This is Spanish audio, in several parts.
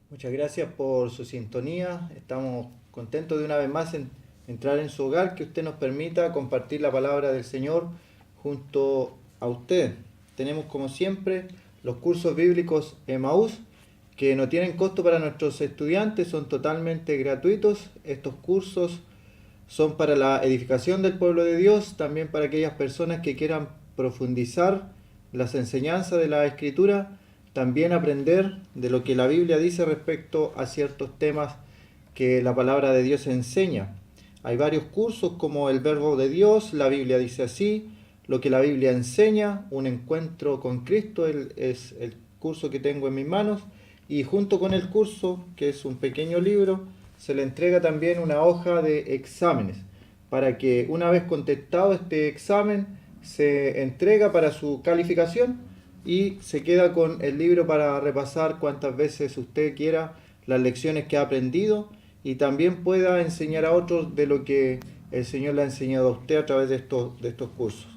Muchas gracias por su sintonía. Estamos contentos de una vez más en entrar en su hogar, que usted nos permita compartir la palabra del Señor junto a usted. Tenemos como siempre los cursos bíblicos Emaús, que no tienen costo para nuestros estudiantes, son totalmente gratuitos. Estos cursos son para la edificación del pueblo de Dios, también para aquellas personas que quieran profundizar las enseñanzas de la Escritura, también aprender de lo que la Biblia dice respecto a ciertos temas que la palabra de Dios enseña. Hay varios cursos como el Verbo de Dios, la Biblia dice así, lo que la Biblia enseña, un encuentro con Cristo, es el curso que tengo en mis manos, y junto con el curso, que es un pequeño libro, se le entrega también una hoja de exámenes, para que una vez contestado este examen, se entrega para su calificación y se queda con el libro para repasar cuantas veces usted quiera las lecciones que ha aprendido y también pueda enseñar a otros de lo que el Señor le ha enseñado a usted a través de estos cursos.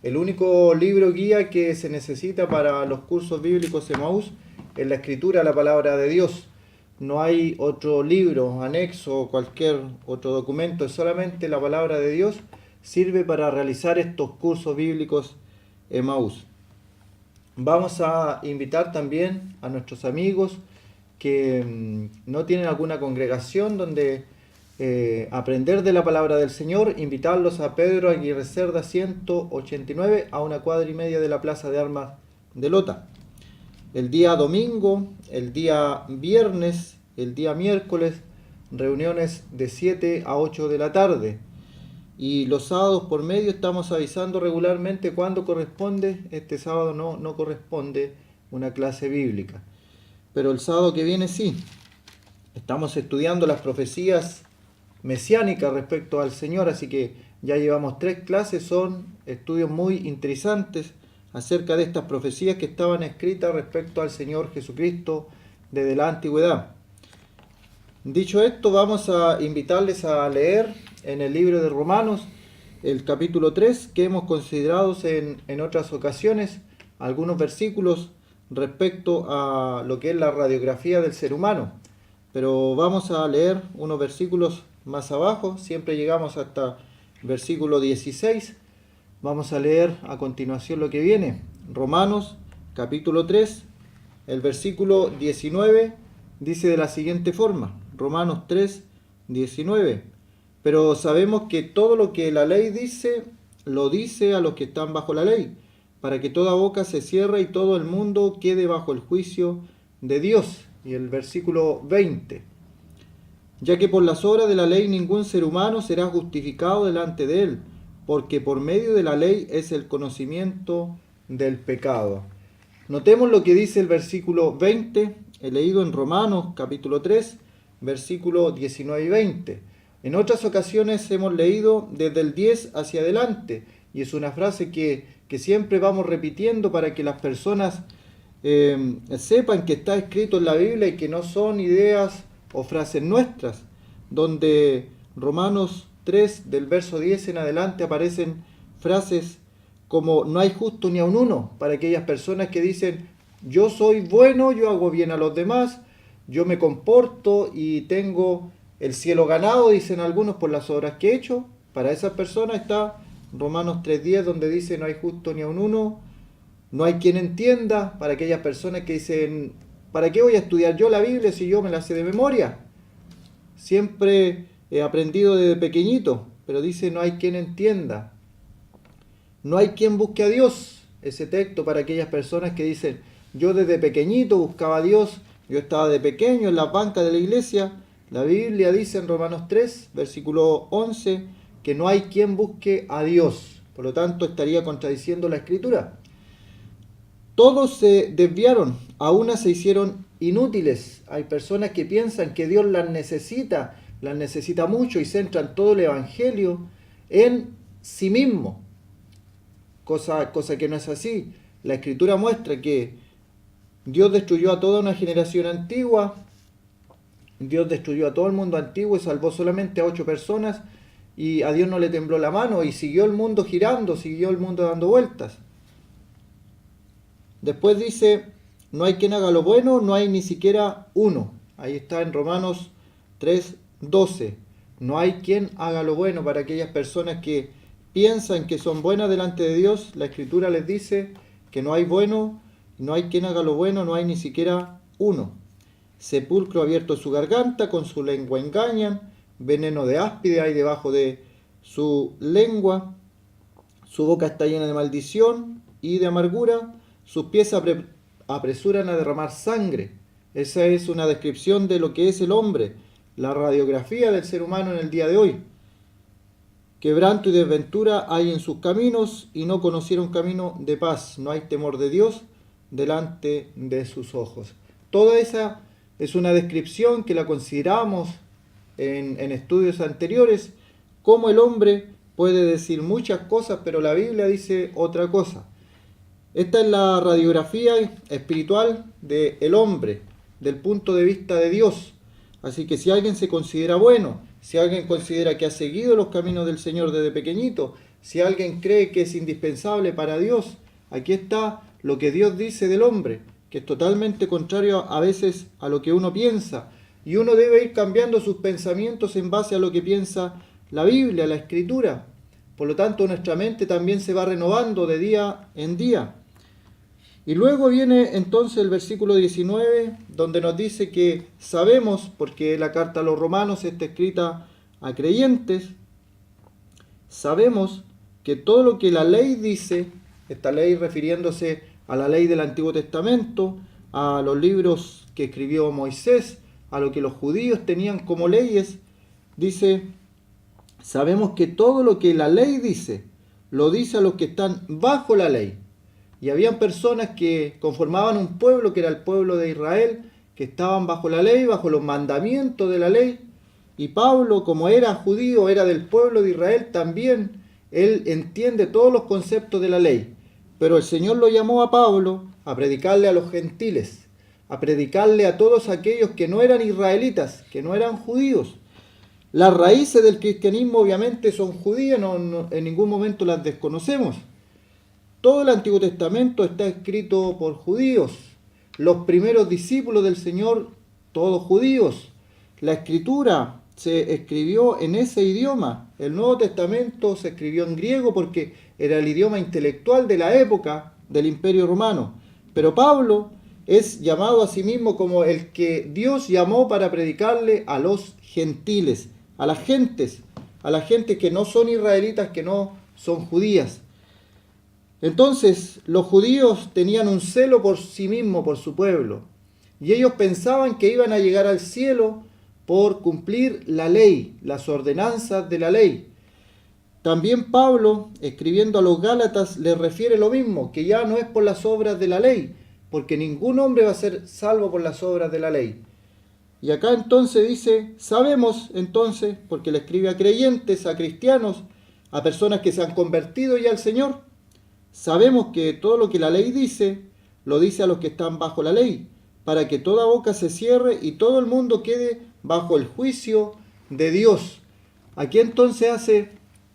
El único libro guía que se necesita para los cursos bíblicos Emaús es la Escritura, la palabra de Dios. No hay otro libro, anexo o cualquier otro documento, es solamente la palabra de Dios. Sirve para realizar estos cursos bíblicos Emaús. Vamos a invitar también a nuestros amigos que no tienen alguna congregación donde aprender de la palabra del Señor, invitarlos a Pedro Aguirre Cerda 189 a 1,25 cuadras de la Plaza de Armas de Lota. El día domingo, el día viernes, el día miércoles, reuniones de 7 a 8 de la tarde. Y los sábados por medio estamos avisando regularmente cuándo corresponde. Este sábado no corresponde una clase bíblica, pero el sábado que viene sí. Estamos estudiando las profecías mesiánicas respecto al Señor, así que ya llevamos 3 clases, son estudios muy interesantes acerca de estas profecías que estaban escritas respecto al Señor Jesucristo desde la antigüedad. Dicho esto, vamos a invitarles a leer en el libro de Romanos el capítulo 3, que hemos considerado en otras ocasiones, algunos versículos respecto a lo que es la radiografía del ser humano. Pero vamos a leer unos versículos más abajo, siempre llegamos hasta versículo 16. Vamos a leer a continuación lo que viene. Romanos capítulo 3, el versículo 19 dice de la siguiente forma. Romanos 3, 19. Pero sabemos que todo lo que la ley dice, lo dice a los que están bajo la ley, para que toda boca se cierre y todo el mundo quede bajo el juicio de Dios. Y el versículo 20. Ya que por las obras de la ley ningún ser humano será justificado delante de él, porque por medio de la ley es el conocimiento del pecado. Notemos lo que dice el versículo 20, he leído en Romanos capítulo 3, versículo 19 y 20. En otras ocasiones hemos leído desde el 10 hacia adelante, y es una frase que siempre vamos repitiendo para que las personas sepan que está escrito en la Biblia y que no son ideas o frases nuestras, donde Romanos 3 del verso 10 en adelante aparecen frases como no hay justo ni aun uno, para aquellas personas que dicen yo soy bueno, yo hago bien a los demás, yo me comporto y tengo el cielo ganado, dicen algunos, por las obras que he hecho. Para esas personas está Romanos 3:10 donde dice no hay justo ni aun uno, no hay quien entienda. Para aquellas personas que dicen ¿para qué voy a estudiar yo la Biblia si yo me la sé de memoria? Siempre he aprendido desde pequeñito, pero dice no hay quien entienda. No hay quien busque a Dios. Ese texto para aquellas personas que dicen yo desde pequeñito buscaba a Dios, yo estaba de pequeño en la banca de la iglesia. La Biblia dice en Romanos 3, versículo 11, que no hay quien busque a Dios. Por lo tanto, estaría contradiciendo la Escritura. Todos se desviaron, a unas se hicieron inútiles. Hay personas que piensan que Dios las necesita mucho y centran todo el Evangelio en sí mismo. Cosa que no es así. La Escritura muestra que Dios destruyó a toda una generación antigua, Dios destruyó a todo el mundo antiguo y salvó solamente a 8 personas, y a Dios no le tembló la mano y siguió el mundo girando, siguió el mundo dando vueltas. Después dice, no hay quien haga lo bueno, no hay ni siquiera uno. Ahí está en Romanos 3:12. No hay quien haga lo bueno. Para aquellas personas que piensan que son buenas delante de Dios, la Escritura les dice que no hay bueno, no hay quien haga lo bueno, no hay ni siquiera uno. Sepulcro abierto su garganta, con su lengua engañan, veneno de áspide hay debajo de su lengua, su boca está llena de maldición y de amargura, sus pies apresuran a derramar sangre. Esa es una descripción de lo que es el hombre, la radiografía del ser humano en el día de hoy. Quebranto y desventura hay en sus caminos y no conocieron camino de paz. No hay temor de Dios delante de sus ojos. Toda esa es una descripción que la consideramos en estudios anteriores, cómo el hombre puede decir muchas cosas, pero la Biblia dice otra cosa. Esta es la radiografía espiritual del hombre, del punto de vista de Dios. Así que si alguien se considera bueno, si alguien considera que ha seguido los caminos del Señor desde pequeñito, si alguien cree que es indispensable para Dios, aquí está lo que Dios dice del hombre, que es totalmente contrario a veces a lo que uno piensa. Y uno debe ir cambiando sus pensamientos en base a lo que piensa la Biblia, la Escritura. Por lo tanto, nuestra mente también se va renovando de día en día. Y luego viene entonces el versículo 19, donde nos dice que sabemos, porque la carta a los romanos está escrita a creyentes, sabemos que todo lo que la ley dice, esta ley refiriéndose a la ley del Antiguo Testamento, a los libros que escribió Moisés, a lo que los judíos tenían como leyes, dice, sabemos que todo lo que la ley dice, lo dice a los que están bajo la ley. Y habían personas que conformaban un pueblo que era el pueblo de Israel, que estaban bajo la ley, bajo los mandamientos de la ley. Y Pablo, como era judío, era del pueblo de Israel también, él entiende todos los conceptos de la ley. Pero el Señor lo llamó a Pablo a predicarle a los gentiles, a predicarle a todos aquellos que no eran israelitas, que no eran judíos. Las raíces del cristianismo obviamente son judías, en ningún momento las desconocemos. Todo el Antiguo Testamento está escrito por judíos. Los primeros discípulos del Señor, todos judíos. La Escritura se escribió en ese idioma. El Nuevo Testamento se escribió en griego porque era el idioma intelectual de la época del Imperio Romano. Pero Pablo es llamado a sí mismo como el que Dios llamó para predicarle a los gentiles, a las gentes que no son israelitas, que no son judías. Entonces, los judíos tenían un celo por sí mismos, por su pueblo, y ellos pensaban que iban a llegar al cielo por cumplir la ley, las ordenanzas de la ley. También Pablo, escribiendo a los Gálatas, les refiere lo mismo, que ya no es por las obras de la ley, porque ningún hombre va a ser salvo por las obras de la ley. Y acá entonces dice, sabemos entonces, porque le escribe a creyentes, a cristianos, a personas que se han convertido ya al Señor, sabemos que todo lo que la ley dice, lo dice a los que están bajo la ley, para que toda boca se cierre y todo el mundo quede bajo el juicio de Dios. Aquí entonces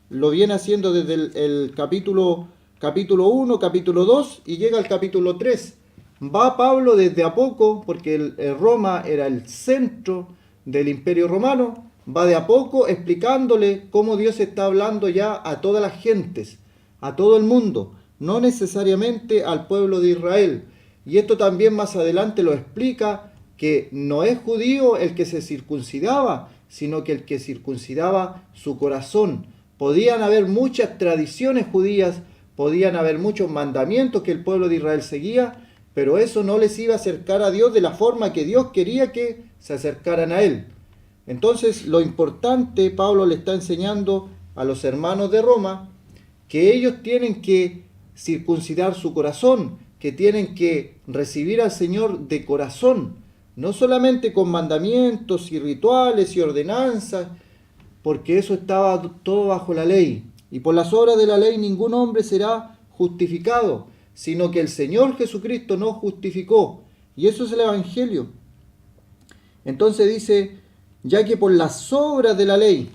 lo viene haciendo desde el capítulo 1, capítulo 2 y llega al capítulo 3. Va Pablo desde a poco, porque Roma era el centro del Imperio Romano, va de a poco explicándole cómo Dios está hablando ya a todas las gentes, a todo el mundo, no necesariamente al pueblo de Israel. Y esto también más adelante lo explica, que no es judío el que se circuncidaba, sino que el que circuncidaba su corazón. Podían haber muchas tradiciones judías, podían haber muchos mandamientos que el pueblo de Israel seguía, pero eso no les iba a acercar a Dios de la forma que Dios quería que se acercaran a Él. Entonces, lo importante, Pablo le está enseñando a los hermanos de Roma, que ellos tienen que circuncidar su corazón, que tienen que recibir al Señor de corazón, no solamente con mandamientos y rituales y ordenanzas, porque eso estaba todo bajo la ley. Y por las obras de la ley ningún hombre será justificado, sino que el Señor Jesucristo nos justificó. Y eso es el Evangelio. Entonces dice, ya que por las obras de la ley,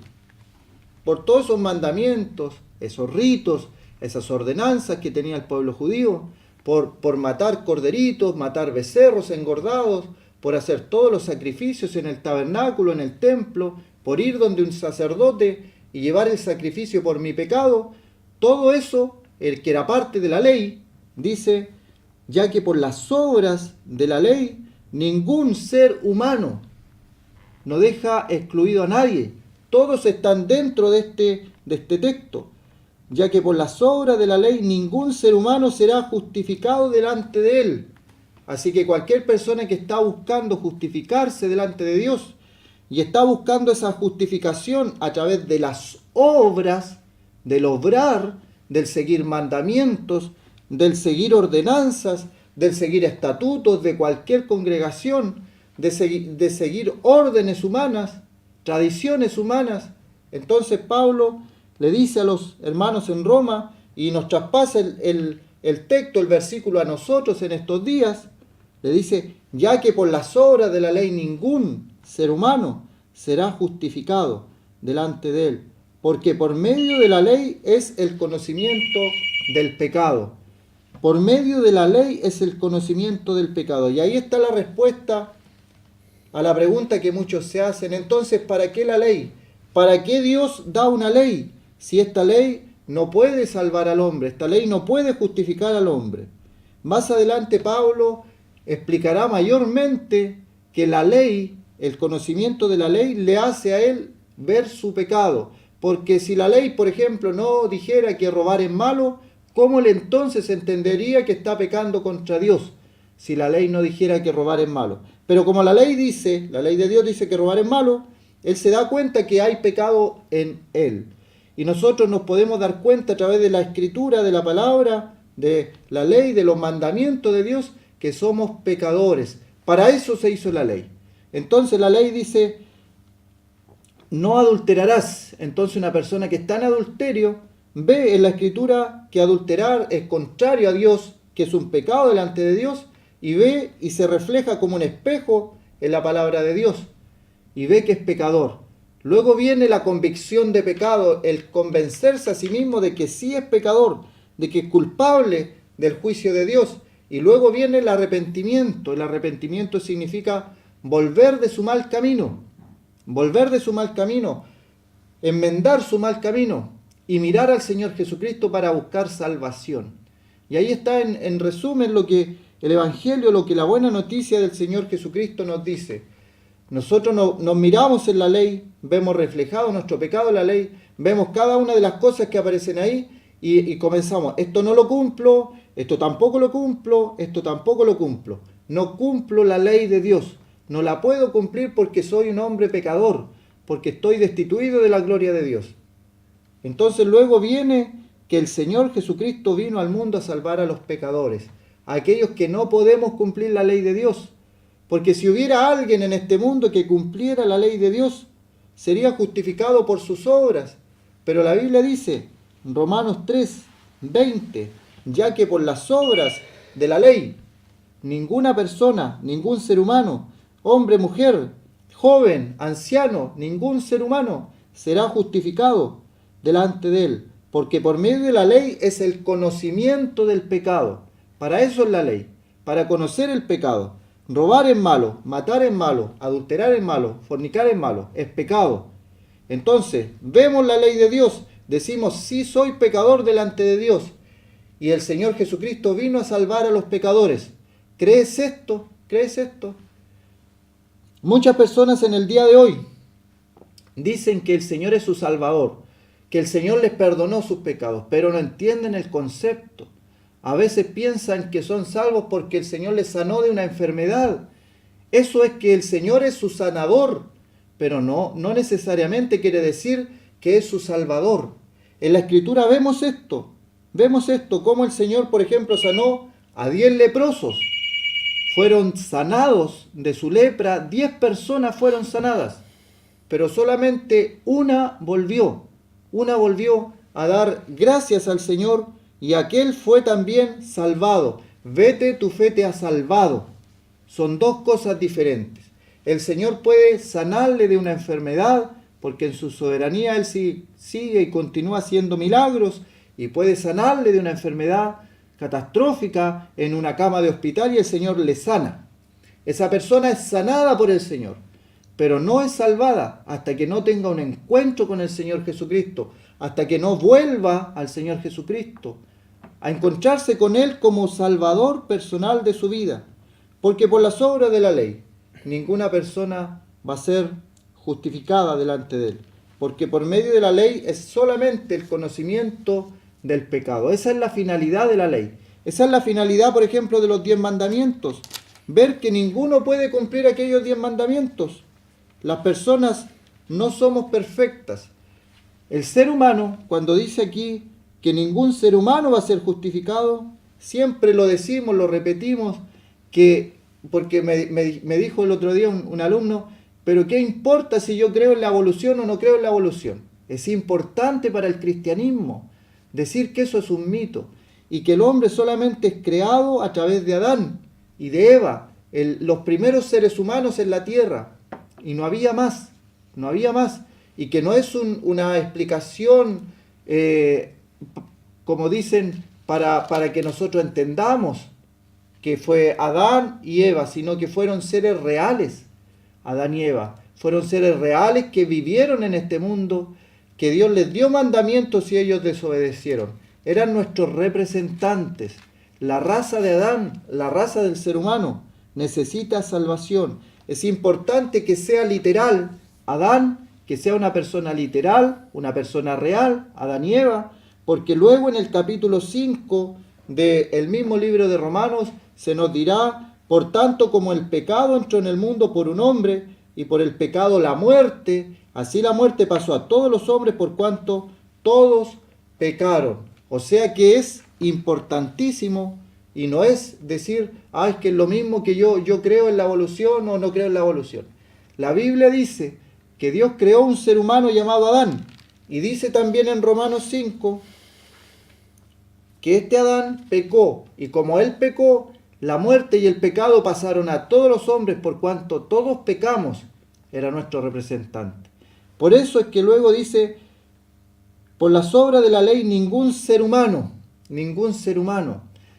por todos esos mandamientos, esos ritos, esas ordenanzas que tenía el pueblo judío, por matar corderitos, matar becerros engordados, por hacer todos los sacrificios en el tabernáculo, en el templo, por ir donde un sacerdote y llevar el sacrificio por mi pecado, todo eso, el que era parte de la ley, dice, ya que por las obras de la ley, ningún ser humano no deja excluido a nadie. Todos están dentro de este texto, ya que por las obras de la ley ningún ser humano será justificado delante de él. Así que cualquier persona que está buscando justificarse delante de Dios y está buscando esa justificación a través de las obras, del obrar, del seguir mandamientos, del seguir ordenanzas, del seguir estatutos de cualquier congregación, de seguir órdenes humanas, tradiciones humanas. Entonces Pablo le dice a los hermanos en Roma y nos traspasa el texto, el versículo a nosotros en estos días, le dice, ya que por las obras de la ley ningún ser humano será justificado delante de él, porque por medio de la ley es el conocimiento del pecado. Por medio de la ley es el conocimiento del pecado. Y ahí está la respuesta a la pregunta que muchos se hacen. Entonces, ¿para qué la ley? ¿Para qué Dios da una ley si esta ley no puede salvar al hombre? Esta ley no puede justificar al hombre. Más adelante Pablo explicará mayormente que la ley, el conocimiento de la ley, le hace a él ver su pecado. Porque si la ley, por ejemplo, no dijera que robar es malo, ¿cómo él entonces entendería que está pecando contra Dios? Si la ley no dijera que robar es malo. Pero como la ley dice, la ley de Dios dice que robar es malo, él se da cuenta que hay pecado en él. Y nosotros nos podemos dar cuenta a través de la escritura, de la palabra, de la ley, de los mandamientos de Dios, que somos pecadores. Para eso se hizo la ley. Entonces la ley dice, no adulterarás. Entonces una persona que está en adulterio ve en la escritura que adulterar es contrario a Dios, que es un pecado delante de Dios, y ve y se refleja como un espejo en la palabra de Dios, y ve que es pecador. Luego viene la convicción de pecado, el convencerse a sí mismo de que sí es pecador, de que es culpable del juicio de Dios. Y luego viene el arrepentimiento. El arrepentimiento significa volver de su mal camino, enmendar su mal camino y mirar al Señor Jesucristo para buscar salvación. Y ahí está en resumen lo que el Evangelio, lo que la buena noticia del Señor Jesucristo nos dice. Nosotros nos miramos en la ley, vemos reflejado nuestro pecado en la ley, vemos cada una de las cosas que aparecen ahí y comenzamos, esto no lo cumplo, esto tampoco lo cumplo, esto tampoco lo cumplo. No cumplo la ley de Dios, no la puedo cumplir porque soy un hombre pecador, porque estoy destituido de la gloria de Dios. Entonces luego viene que el Señor Jesucristo vino al mundo a salvar a los pecadores, a aquellos que no podemos cumplir la ley de Dios. Porque si hubiera alguien en este mundo que cumpliera la ley de Dios, sería justificado por sus obras. Pero la Biblia dice, Romanos 3, 20, ya que por las obras de la ley ninguna persona, ningún ser humano, hombre, mujer, joven, anciano, ningún ser humano será justificado delante de él, porque por medio de la ley es el conocimiento del pecado. Para eso es la ley, para conocer el pecado. Robar es malo, matar es malo, adulterar es malo, fornicar es malo, es pecado. Entonces, vemos la ley de Dios, decimos, sí soy pecador delante de Dios, y el Señor Jesucristo vino a salvar a los pecadores. ¿Crees esto? ¿Crees esto? Muchas personas en el día de hoy dicen que el Señor es su Salvador, que el Señor les perdonó sus pecados, pero no entienden el concepto. A veces piensan que son salvos porque el Señor les sanó de una enfermedad. Eso es que el Señor es su sanador, pero no necesariamente quiere decir que es su Salvador. En la Escritura vemos esto, como el Señor, por ejemplo, sanó a 10 leprosos. Fueron sanados de su lepra, 10 personas fueron sanadas, pero solamente una volvió a dar gracias al Señor, y aquel fue también salvado. Vete, tu fe te ha salvado. Son dos cosas diferentes. El Señor puede sanarle de una enfermedad, porque en su soberanía Él sigue y continúa haciendo milagros, y puede sanarle de una enfermedad catastrófica en una cama de hospital y el Señor le sana. Esa persona es sanada por el Señor, pero no es salvada hasta que no tenga un encuentro con el Señor Jesucristo, hasta que no vuelva al Señor Jesucristo, a encontrarse con Él como Salvador personal de su vida. Porque por las obras de la ley, ninguna persona va a ser justificada delante de Él. Porque por medio de la ley es solamente el conocimiento del pecado. Esa es la finalidad de la ley. Esa es la finalidad, por ejemplo, de los 10 mandamientos. Ver que ninguno puede cumplir aquellos 10 mandamientos. Las personas no somos perfectas. El ser humano, cuando dice aquí que ningún ser humano va a ser justificado, siempre lo decimos, lo repetimos, porque me dijo el otro día un alumno, pero ¿qué importa si yo creo en la evolución o no creo en la evolución? Es importante para el cristianismo decir que eso es un mito y que el hombre solamente es creado a través de Adán y de Eva, los primeros seres humanos en la tierra, y no había más, y que no es una explicación, como dicen, para que nosotros entendamos que fue Adán y Eva, sino que fueron seres reales. Adán y Eva fueron seres reales que vivieron en este mundo, que Dios les dio mandamientos y ellos desobedecieron. Eran nuestros representantes. La raza de Adán, la raza del ser humano, necesita salvación. Es importante que sea literal Adán, que sea una persona literal, una persona real, Adán y Eva, porque luego en el capítulo 5 del mismo libro de Romanos se nos dirá, por tanto como el pecado entró en el mundo por un hombre, y por el pecado la muerte, así la muerte pasó a todos los hombres por cuanto todos pecaron. O sea que es importantísimo, y no es decir, es que es lo mismo que yo creo en la evolución o no creo en la evolución. La Biblia dice que Dios creó un ser humano llamado Adán, y dice también en Romanos 5 que este Adán pecó, y como él pecó, la muerte y el pecado pasaron a todos los hombres por cuanto todos pecamos, era nuestro representante. Por eso es que luego dice, por las obras de la ley ningún ser humano.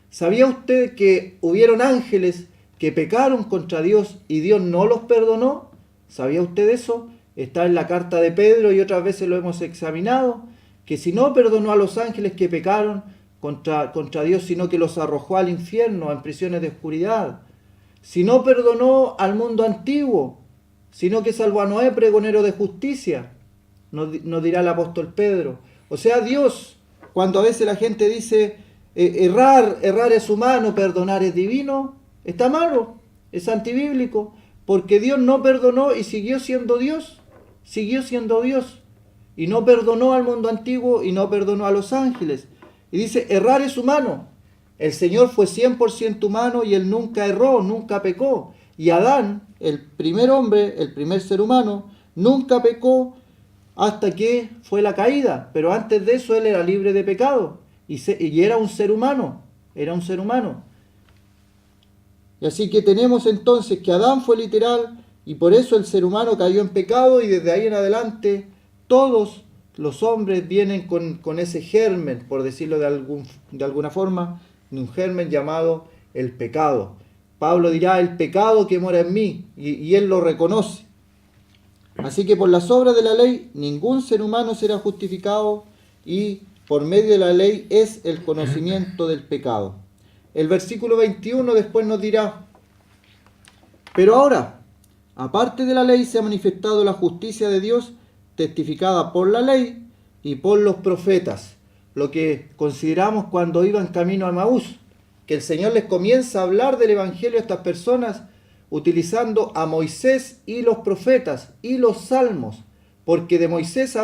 ¿Sabía usted que hubieron ángeles que pecaron contra Dios y Dios no los perdonó? ¿Sabía usted eso? Está en la carta de Pedro y otras veces lo hemos examinado, que si no perdonó a los ángeles que pecaron contra Dios, sino que los arrojó al infierno, en prisiones de oscuridad. Si no perdonó al mundo antiguo, sino que salvó a Noé, pregonero de justicia, nos dirá el apóstol Pedro. O sea, Dios, cuando a veces la gente dice, errar es humano, perdonar es divino, está malo, es antibíblico, porque Dios no perdonó y siguió siendo Dios, y no perdonó al mundo antiguo y no perdonó a los ángeles. Y dice, errar es humano. El Señor fue 100% humano y Él nunca erró, nunca pecó. Y Adán, el primer hombre, el primer ser humano, nunca pecó hasta que fue la caída. Pero antes de eso Él era libre de pecado y era un ser humano. Y así que tenemos entonces que Adán fue literal y por eso el ser humano cayó en pecado y desde ahí en adelante todos los hombres vienen con ese germen, por decirlo de alguna forma, de un germen llamado el pecado. Pablo dirá el pecado que mora en mí y él lo reconoce. Así que por las obras de la ley ningún ser humano será justificado y por medio de la ley es el conocimiento del pecado. El versículo 21 después nos dirá, pero ahora, aparte de la ley se ha manifestado la justicia de Dios testificada por la ley y por los profetas, lo que consideramos cuando iban camino a Emaús, que el Señor les comienza a hablar del Evangelio a estas personas utilizando a Moisés y los profetas y los salmos, porque de Moisés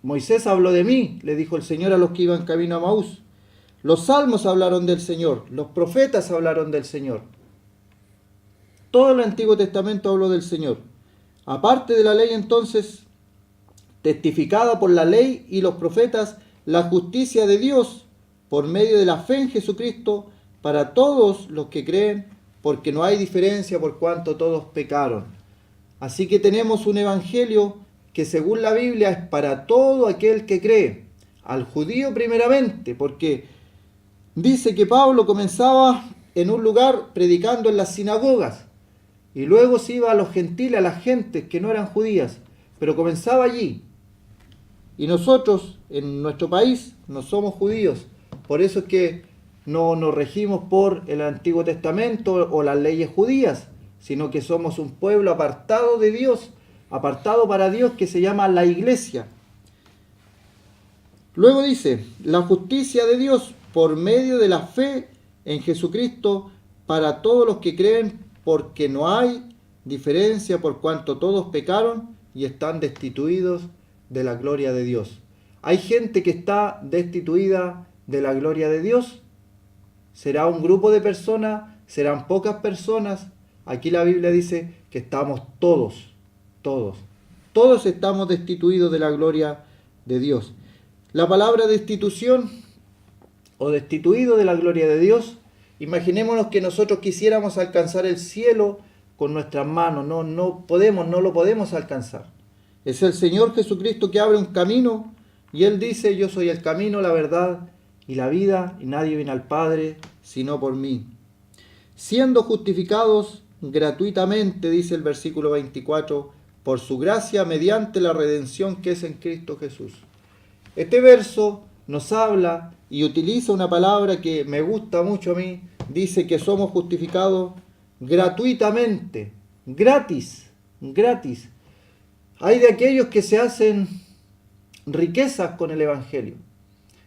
Moisés habló de mí, le dijo el Señor a los que iban camino a Emaús. Los salmos hablaron del Señor, los profetas hablaron del Señor. Todo el Antiguo Testamento habló del Señor. Aparte de la ley entonces, testificada por la ley y los profetas, la justicia de Dios por medio de la fe en Jesucristo para todos los que creen, porque no hay diferencia por cuanto todos pecaron. Así que tenemos un evangelio que según la Biblia es para todo aquel que cree, al judío primeramente, porque dice que Pablo comenzaba en un lugar predicando en las sinagogas y luego se iba a los gentiles, a las gentes que no eran judías, pero comenzaba allí. Y nosotros en nuestro país no somos judíos, por eso es que no nos regimos por el Antiguo Testamento o las leyes judías, sino que somos un pueblo apartado de Dios, apartado para Dios, que se llama la iglesia. Luego dice, la justicia de Dios por medio de la fe en Jesucristo para todos los que creen, porque no hay diferencia por cuanto todos pecaron y están destituidos de la gloria de Dios. Hay gente que está destituida de la gloria de Dios. ¿Será un grupo de personas? ¿Serán pocas personas? Aquí la Biblia dice que estamos todos estamos destituidos de la gloria de Dios. La palabra destitución o destituido de la gloria de Dios, imaginémonos que nosotros quisiéramos alcanzar el cielo con nuestras manos, no lo podemos alcanzar. Es el Señor Jesucristo que abre un camino y Él dice, yo soy el camino, la verdad y la vida, y nadie viene al Padre sino por mí. Siendo justificados gratuitamente, dice el versículo 24, por su gracia mediante la redención que es en Cristo Jesús. Este verso nos habla y utiliza una palabra que me gusta mucho a mí. Dice que somos justificados gratuitamente, gratis. Hay de aquellos que se hacen riquezas con el Evangelio,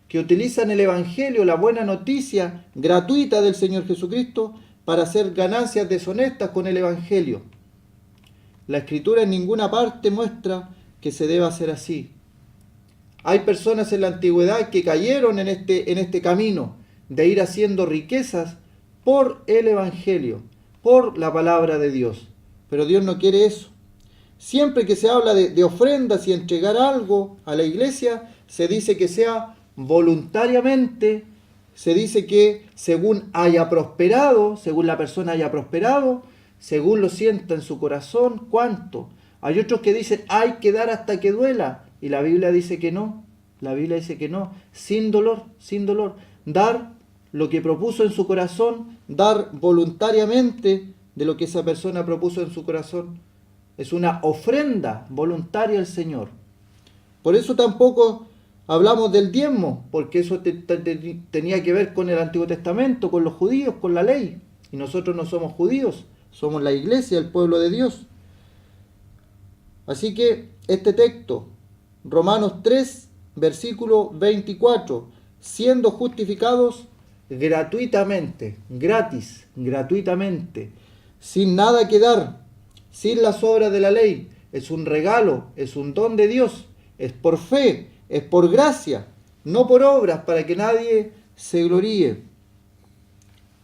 que utilizan el Evangelio, la buena noticia gratuita del Señor Jesucristo, para hacer ganancias deshonestas con el Evangelio. La Escritura en ninguna parte muestra que se deba hacer así. Hay personas en la antigüedad que cayeron en este camino de ir haciendo riquezas por el Evangelio, por la palabra de Dios. Pero Dios no quiere eso. Siempre que se habla de ofrendas y entregar algo a la iglesia, se dice que sea voluntariamente, se dice que según haya prosperado, según la persona haya prosperado, según lo sienta en su corazón, ¿cuánto? Hay otros que dicen, hay que dar hasta que duela, y la Biblia dice que no, sin dolor, dar lo que propuso en su corazón, dar voluntariamente de lo que esa persona propuso en su corazón. Es una ofrenda voluntaria al Señor. Por eso tampoco hablamos del diezmo, porque eso tenía que ver con el Antiguo Testamento, con los judíos, con la ley. Y nosotros no somos judíos, somos la iglesia, el pueblo de Dios. Así que este texto, Romanos 3, versículo 24, siendo justificados gratuitamente, gratuitamente, sin nada que dar, sin las obras de la ley. Es un regalo, es un don de Dios, es por fe, es por gracia, no por obras, para que nadie se gloríe.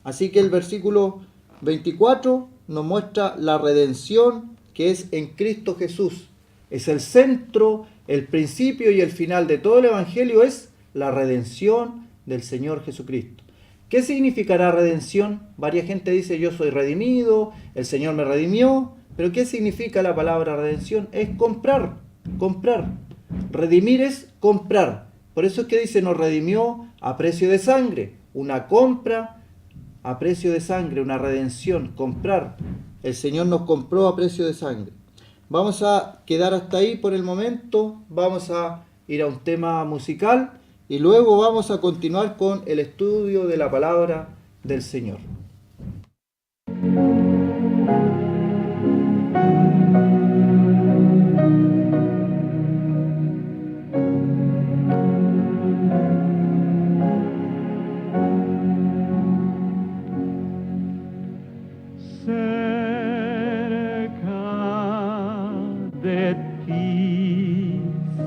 Así que el versículo 24 nos muestra la redención que es en Cristo Jesús. Es el centro, el principio y el final de todo el Evangelio, es la redención del Señor Jesucristo. ¿Qué significará redención? Varias gente dice yo soy redimido, el Señor me redimió, pero ¿qué significa la palabra redención? Es comprar, comprar. Redimir es comprar. Por eso es que dice nos redimió a precio de sangre. Una compra a precio de sangre, una redención, comprar. El Señor nos compró a precio de sangre. Vamos a quedar hasta ahí por el momento, vamos a ir a un tema musical y luego vamos a continuar con el estudio de la palabra del Señor.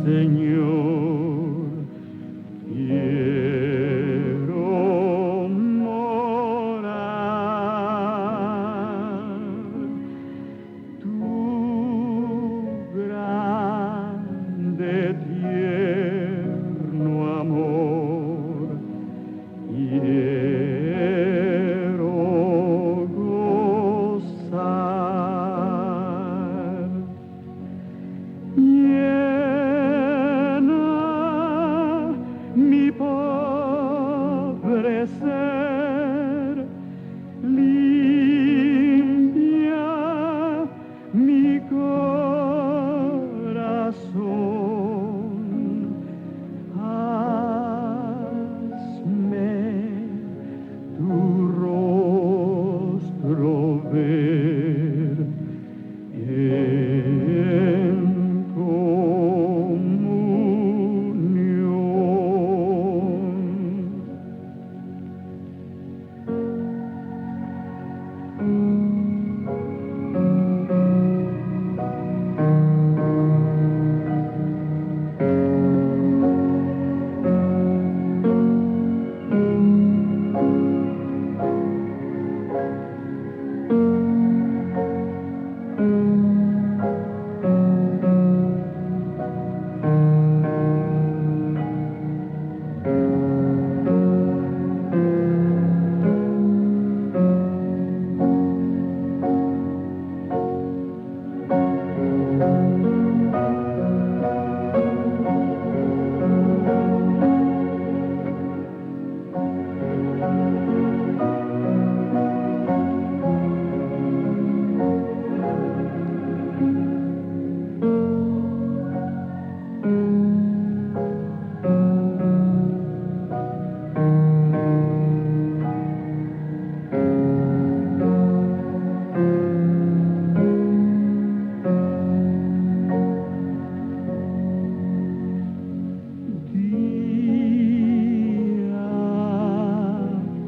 Señor, quiero morar. Tu grande tierno amor quiero gozar. Mi pobre ser, limpia mi corazón, hazme tu rostro ver en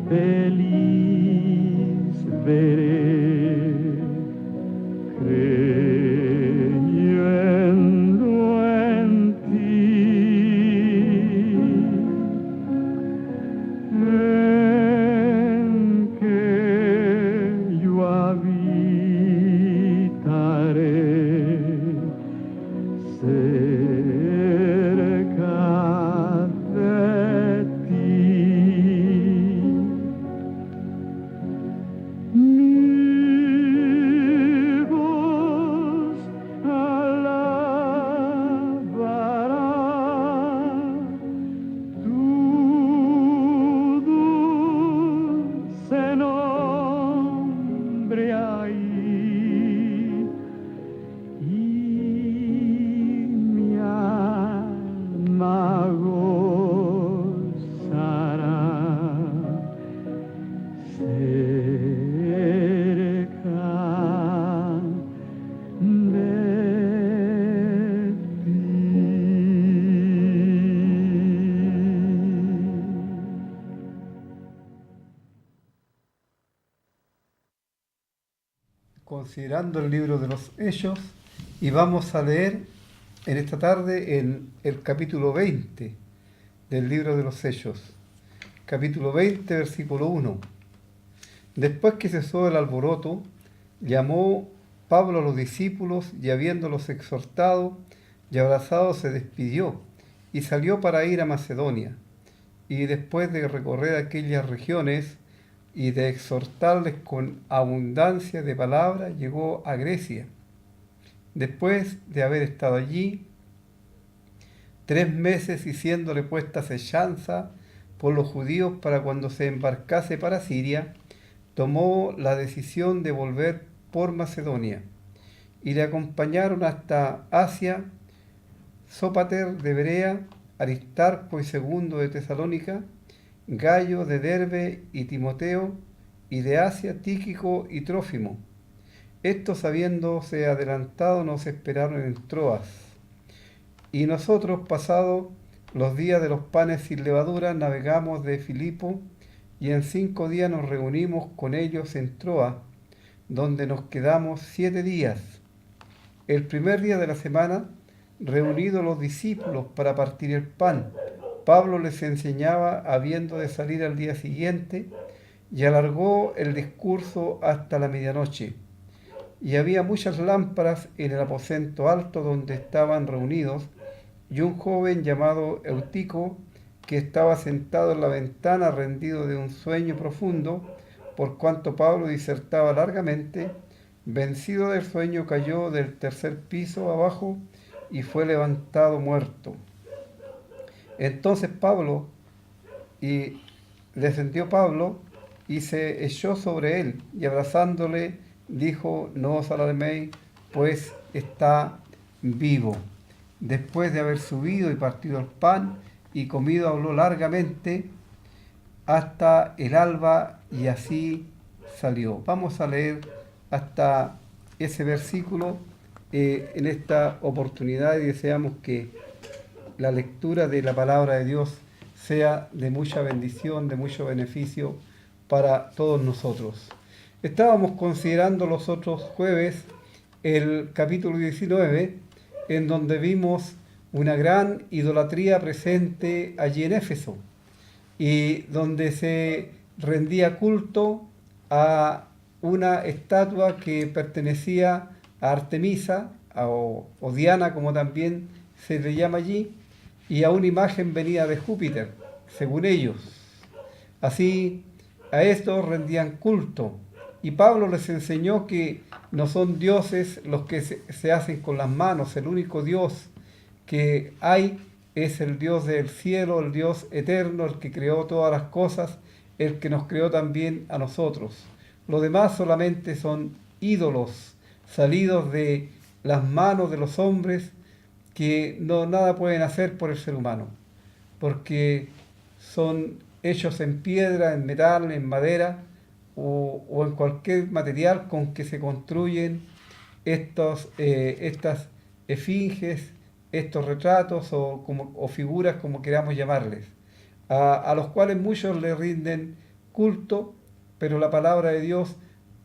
feliz veré, creyendo en ti, en que yo habitaré cerca de ti. Mi voz alabará tu dulce nombre ahí, y mi alma gozará cerca de ti. Considerando el libro de los Hechos, y vamos a leer en esta tarde el capítulo 20 del libro de los Hechos. Capítulo 20, versículo 1. Después que cesó el alboroto, llamó Pablo a los discípulos y habiéndolos exhortado y abrazado se despidió y salió para ir a Macedonia. y después de recorrer aquellas regiones y de exhortarles con abundancia de palabras, llegó a Grecia. Después de haber estado allí 3 meses y siéndole puesta acechanza por los judíos para cuando se embarcase para Siria, tomó la decisión de volver por Macedonia, y le acompañaron hasta Asia Sópater de Berea, Aristarco y Segundo de Tesalónica, Gayo de Derbe y Timoteo, y de Asia Tíquico y Trófimo. Estos, habiéndose adelantado, nos esperaron en Troas. Y nosotros, pasados los días de los panes sin levadura, navegamos de Filipo, y en 5 días nos reunimos con ellos en Troas, donde nos quedamos 7 días. El primer día de la semana, reunidos los discípulos para partir el pan, Pablo les enseñaba habiendo de salir al día siguiente, y alargó el discurso hasta la medianoche. Y había muchas lámparas en el aposento alto donde estaban reunidos, y un joven llamado Eutico, que estaba sentado en la ventana rendido de un sueño profundo, por cuanto Pablo disertaba largamente, vencido del sueño cayó del 3er piso abajo y fue levantado muerto. Entonces descendió Pablo y se echó sobre él, y abrazándole dijo: no os alarméis, pues está vivo. Después de haber subido y partido el pan y comido, habló largamente hasta el alba, y así salió. Vamos a leer hasta ese versículo en esta oportunidad, y deseamos que la lectura de la palabra de Dios sea de mucha bendición, de mucho beneficio para todos nosotros. Estábamos considerando los otros jueves el capítulo 19, en donde vimos una gran idolatría presente allí en Éfeso, y donde se rendía culto a una estatua que pertenecía a Artemisa, o Diana, como también se le llama allí, y a una imagen venida de Júpiter, según ellos. Así, a estos rendían culto, y Pablo les enseñó que no son dioses los que se hacen con las manos. El único Dios que hay es el Dios del cielo, el Dios eterno, el que creó todas las cosas, el que nos creó también a nosotros. Lo demás solamente son ídolos salidos de las manos de los hombres, que nada pueden hacer por el ser humano, porque son hechos en piedra, en metal, en madera o en cualquier material con que se construyen estas esfinges, estos retratos o figuras, como queramos llamarles, a los cuales muchos le rinden culto, pero la palabra de Dios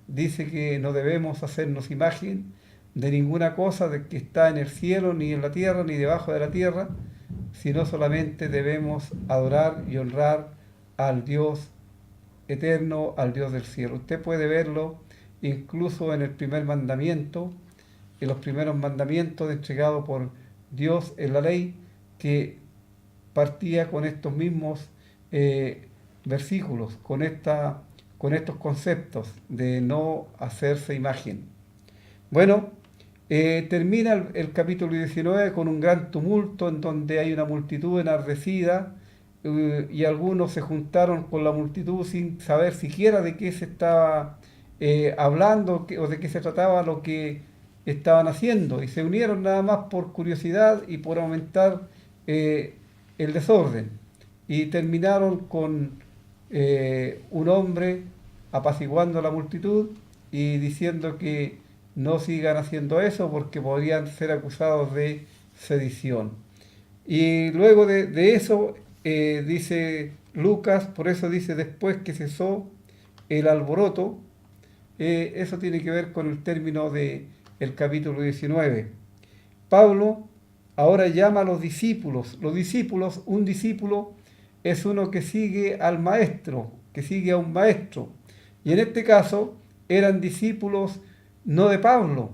dice que no debemos hacernos imagen de ninguna cosa de que está en el cielo, ni en la tierra, ni debajo de la tierra, sino solamente debemos adorar y honrar al Dios eterno, al Dios del cielo. Usted puede verlo incluso en el primer mandamiento, en los primeros mandamientos entregados por Dios en la ley, que partía con estos mismos versículos, con estos conceptos de no hacerse imagen. Bueno, termina el capítulo 19 con un gran tumulto en donde hay una multitud enardecida, y algunos se juntaron con la multitud sin saber siquiera de qué se estaba hablando o de qué se trataba lo que estaban haciendo, y se unieron nada más por curiosidad y por aumentar el desorden, y terminaron con un hombre apaciguando a la multitud y diciendo que no sigan haciendo eso porque podrían ser acusados de sedición. Y luego de eso, dice Lucas, por eso dice después que cesó el alboroto. Eso tiene que ver con el término del capítulo 19. Pablo ahora llama a los discípulos. Los discípulos, un discípulo es uno que sigue al maestro, que sigue a un maestro. Y en este caso eran discípulos no de Pablo,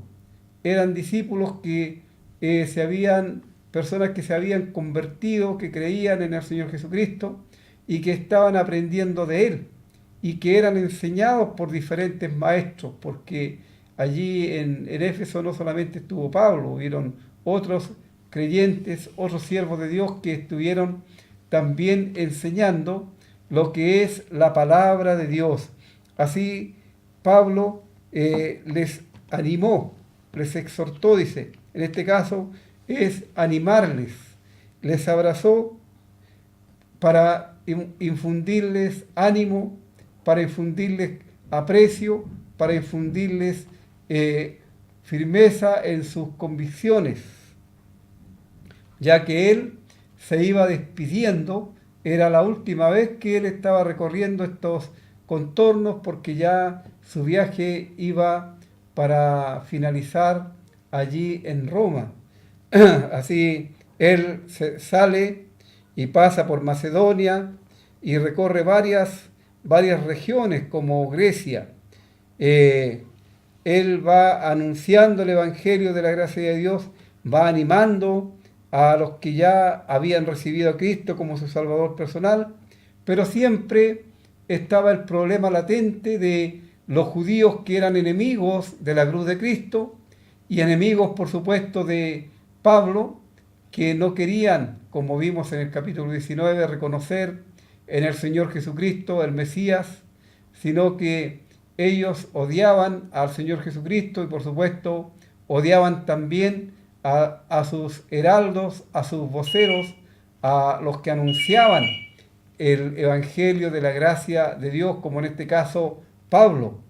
eran discípulos que personas que se habían convertido, que creían en el Señor Jesucristo, y que estaban aprendiendo de él y que eran enseñados por diferentes maestros, porque allí en Éfeso no solamente estuvo Pablo, hubieron otros creyentes, otros siervos de Dios que estuvieron también enseñando lo que es la palabra de Dios. Así Pablo les animó, les exhortó, dice, en este caso es animarles, les abrazó para infundirles ánimo, para infundirles aprecio, para infundirles firmeza en sus convicciones, ya que él se iba despidiendo, era la última vez que él estaba recorriendo estos contornos porque ya su viaje iba para finalizar allí en Roma. Así él sale y pasa por Macedonia y recorre varias regiones como Grecia. Él va anunciando el Evangelio de la gracia de Dios, va animando a los que ya habían recibido a Cristo como su Salvador personal, pero siempre estaba el problema latente de los judíos que eran enemigos de la cruz de Cristo y enemigos, por supuesto, de Pablo, que no querían, como vimos en el capítulo 19, reconocer en el Señor Jesucristo el Mesías, sino que ellos odiaban al Señor Jesucristo y, por supuesto, odiaban también a sus heraldos, a sus voceros, a los que anunciaban el Evangelio de la gracia de Dios, como en este caso Pablo.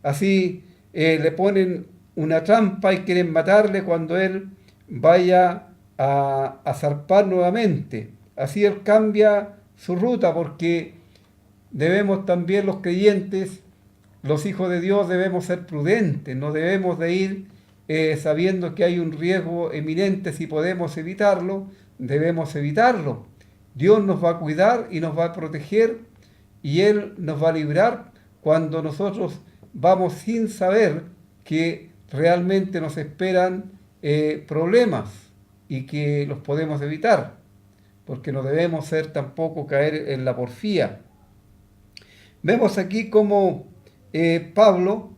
Así le ponen una trampa y quieren matarle cuando él vaya a zarpar nuevamente. Así él cambia su ruta, porque debemos también los creyentes, los hijos de Dios, debemos ser prudentes, no debemos de ir sabiendo que hay un riesgo eminente. Si podemos evitarlo, debemos evitarlo. Dios nos va a cuidar y nos va a proteger y Él nos va a librar cuando nosotros vamos sin saber que realmente nos esperan problemas y que los podemos evitar, porque no debemos ser tampoco caer en la porfía. Vemos aquí cómo Pablo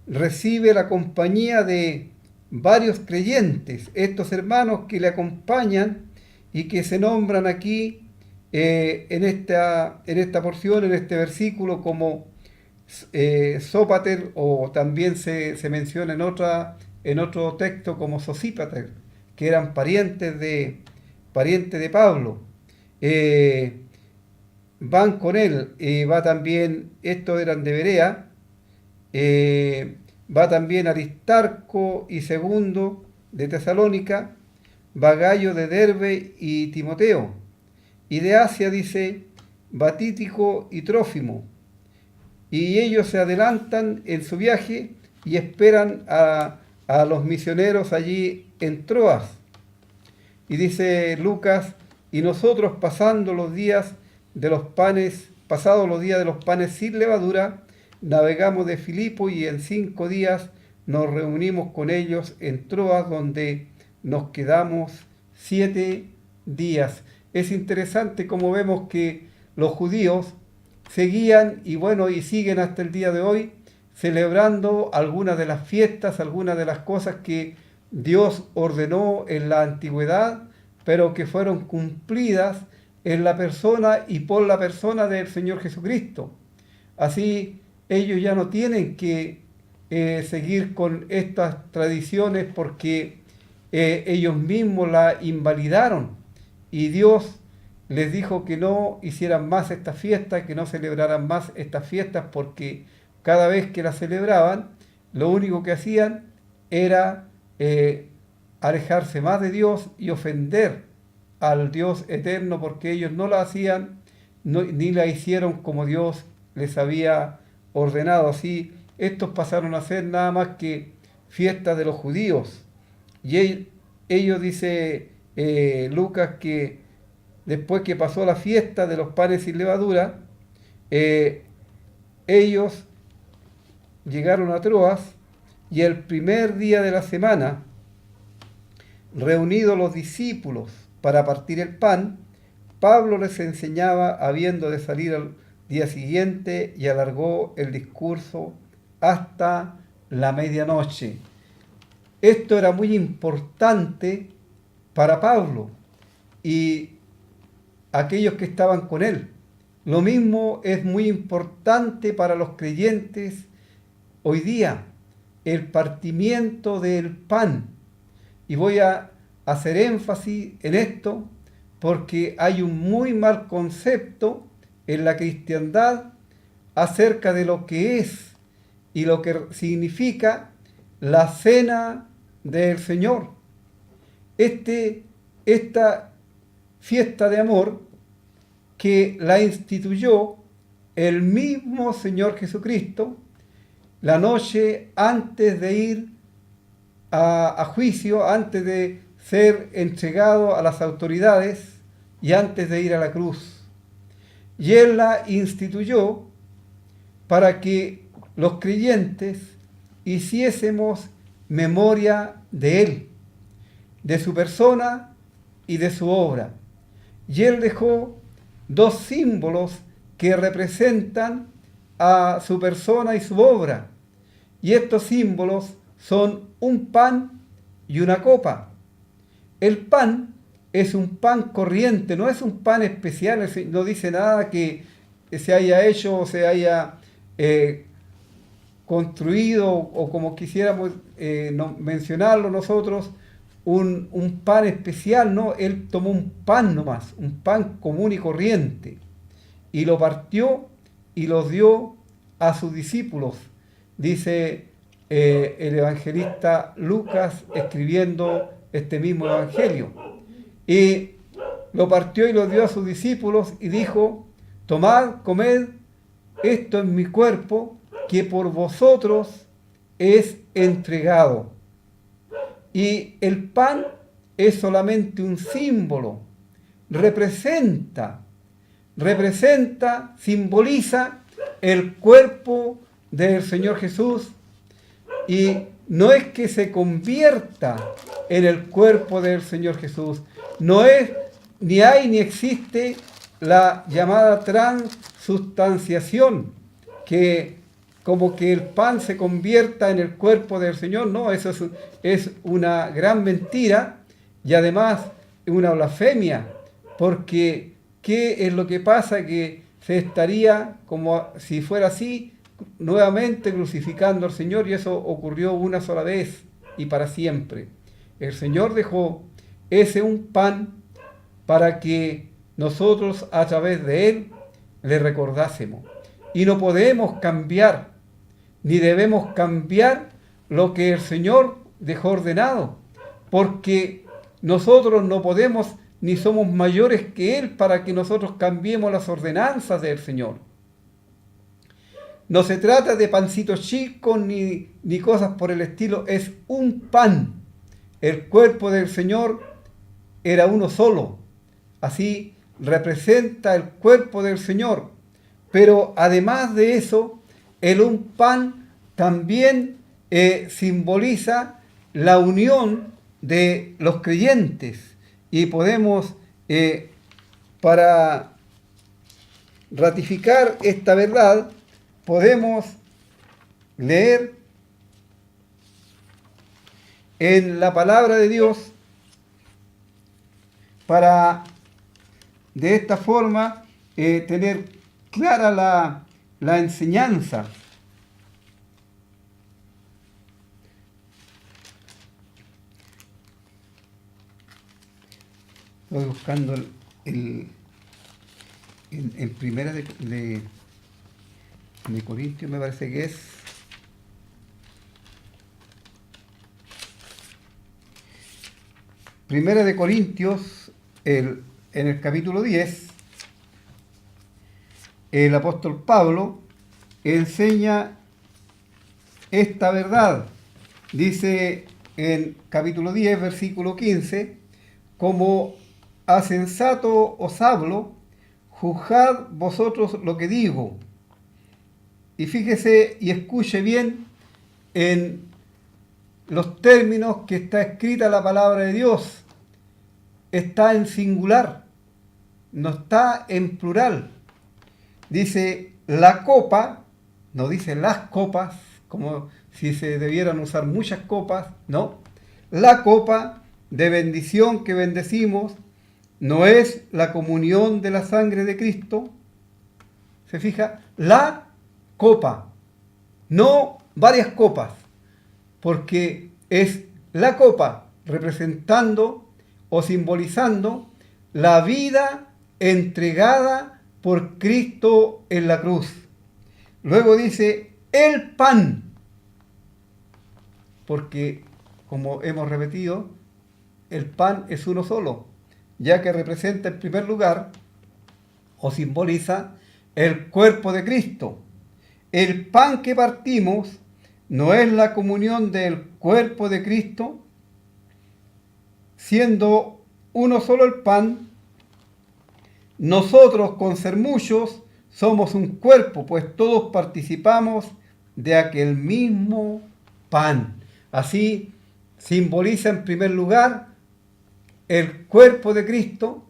recibe la compañía de varios creyentes, estos hermanos que le acompañan y que se nombran aquí en esta porción, en este versículo, como Sópater, o también se menciona en otro texto como Sosípater, que eran parientes de Pablo. Van con él, va también, estos eran de Berea, va también Aristarco y Segundo de Tesalónica, va Gayo de Derbe y Timoteo, y de Asia dice Batítico y Trófimo, y ellos se adelantan en su viaje y esperan a los misioneros allí en Troas. Y dice Lucas, y nosotros pasados los días de los panes sin levadura, navegamos de Filipo y en 5 días nos reunimos con ellos en Troas, donde nos quedamos 7 días. Es interesante como vemos que los judíos seguían y siguen hasta el día de hoy celebrando algunas de las fiestas, algunas de las cosas que Dios ordenó en la antigüedad, pero que fueron cumplidas en la persona y por la persona del Señor Jesucristo. Así ellos ya no tienen que seguir con estas tradiciones porque ellos mismos la invalidaron y Dios les dijo que no hicieran más estas fiestas, que no celebraran más estas fiestas, porque cada vez que las celebraban, lo único que hacían era alejarse más de Dios y ofender al Dios eterno, porque ellos no la hacían ni la hicieron como Dios les había ordenado. Así, estos pasaron a ser nada más que fiestas de los judíos. Y ellos, dice Lucas, que después que pasó la fiesta de los panes sin levadura, ellos llegaron a Troas y el primer día de la semana, reunidos los discípulos para partir el pan, Pablo les enseñaba habiendo de salir al día siguiente y alargó el discurso hasta la medianoche. Esto era muy importante para Pablo y aquellos que estaban con él. Lo mismo es muy importante para los creyentes hoy día, el partimiento del pan. Y voy a hacer énfasis en esto porque hay un muy mal concepto en la cristiandad acerca de lo que es y lo que significa la cena del Señor. Esta fiesta de amor que la instituyó el mismo Señor Jesucristo la noche antes de ir a juicio, antes de ser entregado a las autoridades y antes de ir a la cruz. Y Él la instituyó para que los creyentes hiciésemos memoria de Él, de su persona y de su obra. Y Él dejó dos símbolos que representan a su persona y su obra. Y estos símbolos son un pan y una copa. El pan es un pan corriente, no es un pan especial, no dice nada que se haya hecho o se haya construido o como quisiéramos mencionarlo nosotros, un pan especial, ¿no? Él tomó un pan nomás, un pan común y corriente, y lo partió y lo dio a sus discípulos, dice el evangelista Lucas escribiendo este mismo evangelio. Y lo partió y lo dio a sus discípulos y dijo: tomad, comed, esto es mi cuerpo que por vosotros es entregado. Y el pan es solamente un símbolo, representa, simboliza el cuerpo del Señor Jesús, y no es que se convierta en el cuerpo del Señor Jesús, no es, ni hay ni existe la llamada transustanciación, que como que el pan se convierta en el cuerpo del Señor. No, eso es una gran mentira y además una blasfemia, porque ¿qué es lo que pasa? Que se estaría, como si fuera así, nuevamente crucificando al Señor, y eso ocurrió una sola vez y para siempre. El Señor dejó ese un pan para que nosotros a través de Él le recordásemos. Y no podemos cambiar, ni debemos cambiar lo que el Señor dejó ordenado, porque nosotros no podemos ni somos mayores que Él para que nosotros cambiemos las ordenanzas del Señor. No se trata de pancitos chicos ni cosas por el estilo, es un pan. El cuerpo del Señor era uno solo, así representa el cuerpo del Señor. Pero además de eso, el un pan también simboliza la unión de los creyentes. Y podemos, para ratificar esta verdad, podemos leer en la palabra de Dios para de esta forma tener clara la enseñanza. Estoy buscando en primera de Corintios, me parece que es. Primera de Corintios, en el capítulo 10, el apóstol Pablo enseña esta verdad. Dice en capítulo 10, versículo 15, como a sensato os hablo, juzgad vosotros lo que digo. Y fíjese y escuche bien en los términos que está escrita la palabra de Dios. Está en singular. no está en plural. Dice la copa, no dice las copas, como si se debieran usar muchas copas, no. La copa de bendición que bendecimos no es la comunión de la sangre de Cristo. ¿Se fija? La copa, no varias copas, porque es la copa representando o simbolizando la vida entregada por Cristo en la cruz. Luego dice el pan, porque como hemos repetido, el pan es uno solo, ya que representa en primer lugar o simboliza el cuerpo de Cristo. El pan que partimos no es la comunión del cuerpo de Cristo, siendo uno solo el pan. Nosotros, con ser muchos, somos un cuerpo, pues todos participamos de aquel mismo pan. Así simboliza en primer lugar el cuerpo de Cristo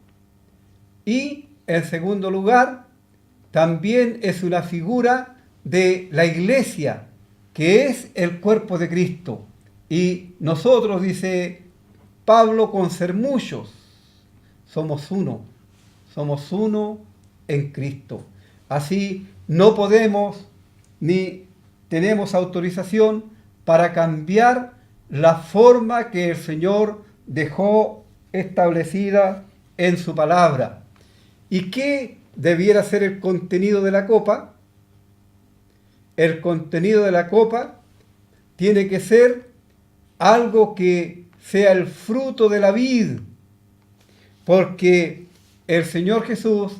y en segundo lugar también es una figura de la iglesia, que es el cuerpo de Cristo. Y nosotros, dice Pablo, con ser muchos, somos uno en Cristo. Así no podemos ni tenemos autorización para cambiar la forma que el Señor dejó establecida en su palabra. ¿Y qué debiera ser el contenido de la copa? El contenido de la copa tiene que ser algo que sea el fruto de la vid, porque el Señor Jesús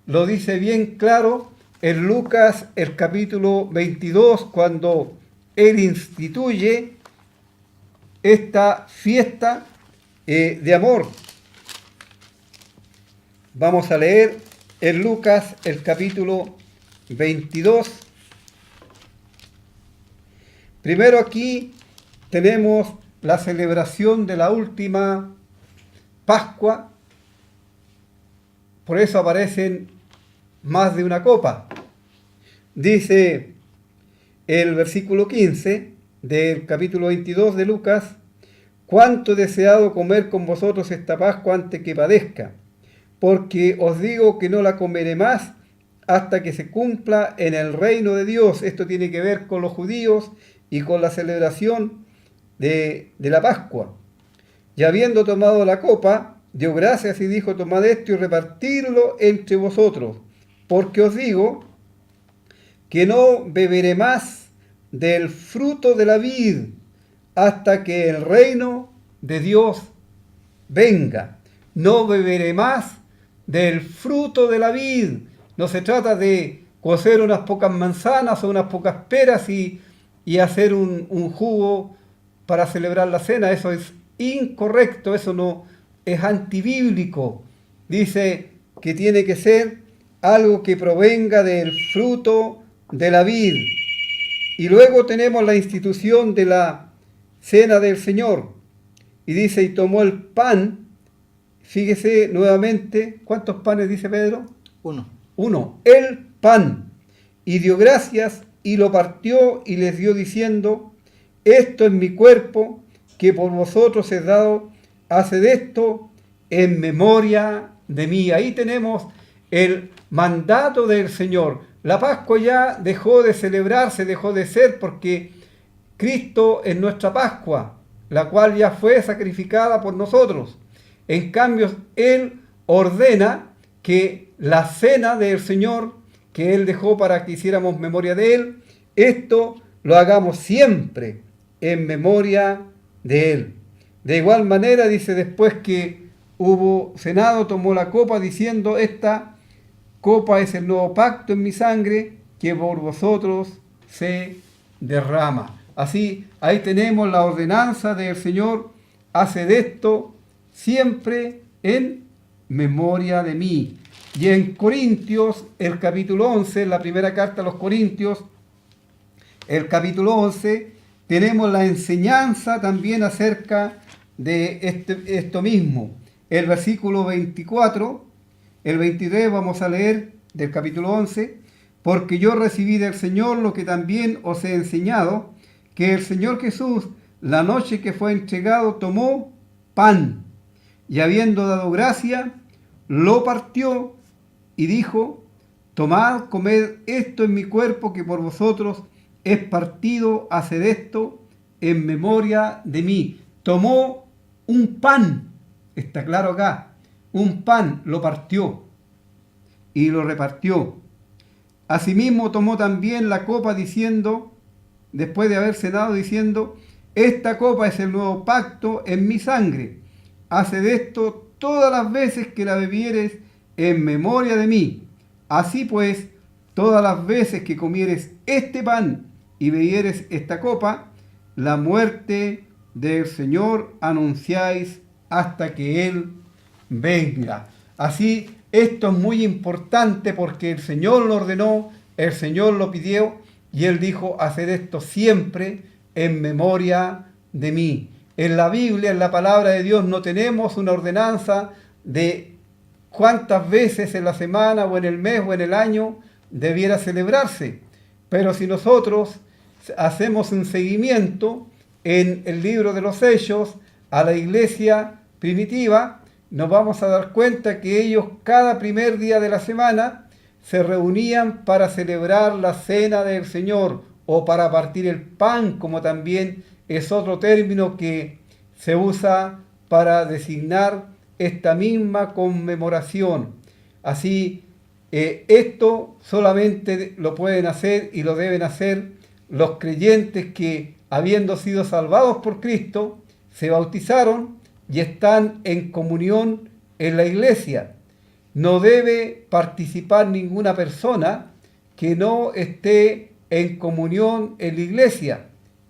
lo dice bien claro en Lucas el capítulo 22, cuando Él instituye esta fiesta de amor. Vamos a leer en Lucas el capítulo 22. Primero aquí tenemos la celebración de la última Pascua. Por eso aparecen más de una copa. Dice el versículo 15 del capítulo 22 de Lucas: cuánto he deseado comer con vosotros esta Pascua antes que padezca, porque os digo que no la comeré más hasta que se cumpla en el reino de Dios. Esto tiene que ver con los judíos y con la celebración de la Pascua. Y habiendo tomado la copa, dio gracias y dijo: tomad esto y repartidlo entre vosotros, porque os digo que no beberé más del fruto de la vid hasta que el reino de Dios venga. No beberé más del fruto de la vid. No se trata de cocer unas pocas manzanas o unas pocas peras y hacer un jugo para celebrar la cena. Eso es incorrecto, eso no es antibíblico. Dice que tiene que ser algo que provenga del fruto de la vid. Y luego tenemos la institución de la cena del Señor. Y dice: y tomó el pan. Fíjese nuevamente, ¿cuántos panes dice Pedro? Uno. El pan. Y dio gracias y lo partió y les dio diciendo: esto es mi cuerpo que por vosotros es dado, haced esto en memoria de mí. Ahí tenemos el mandato del Señor. La Pascua ya dejó de celebrarse, dejó de ser, porque Cristo es nuestra Pascua, la cual ya fue sacrificada por nosotros. En cambio, Él ordena que la cena del Señor, que Él dejó para que hiciéramos memoria de Él, esto lo hagamos siempre en memoria de Él. De igual manera, dice, después que hubo cenado, tomó la copa diciendo: esta copa es el nuevo pacto en mi sangre, que por vosotros se derrama. Así, ahí tenemos la ordenanza del Señor: haced esto siempre en memoria de mí. Y en Corintios, el capítulo 11, la primera carta a los Corintios, el capítulo 11, tenemos la enseñanza también acerca de esto mismo. El versículo 24, el 23 vamos a leer del capítulo 11, porque yo recibí del Señor lo que también os he enseñado, que el Señor Jesús, la noche que fue entregado, tomó pan, y habiendo dado gracia, lo partió y dijo: tomad, comed, esto en mi cuerpo que por vosotros es partido, haced esto en memoria de mí. Tomó un pan, está claro acá, un pan, lo partió y lo repartió. Asimismo tomó también la copa diciendo, después de haber cenado, diciendo: esta copa es el nuevo pacto en mi sangre. Haced esto todas las veces que la bebieres en memoria de mí. Así pues, todas las veces que comieres este pan y bebieres esta copa, la muerte del Señor anunciáis hasta que Él venga. Así, esto es muy importante porque el Señor lo ordenó, el Señor lo pidió y Él dijo: haced esto siempre en memoria de mí. En la Biblia, en la palabra de Dios, no tenemos una ordenanza de cuántas veces en la semana o en el mes o en el año debiera celebrarse. Pero si nosotros hacemos un seguimiento en el libro de los Hechos a la iglesia primitiva, nos vamos a dar cuenta que ellos cada primer día de la semana se reunían para celebrar la cena del Señor o para partir el pan, como también es otro término que se usa para designar esta misma conmemoración. Así, esto solamente lo pueden hacer y lo deben hacer los creyentes que, habiendo sido salvados por Cristo, se bautizaron y están en comunión en la iglesia. No debe participar ninguna persona que no esté en comunión en la iglesia.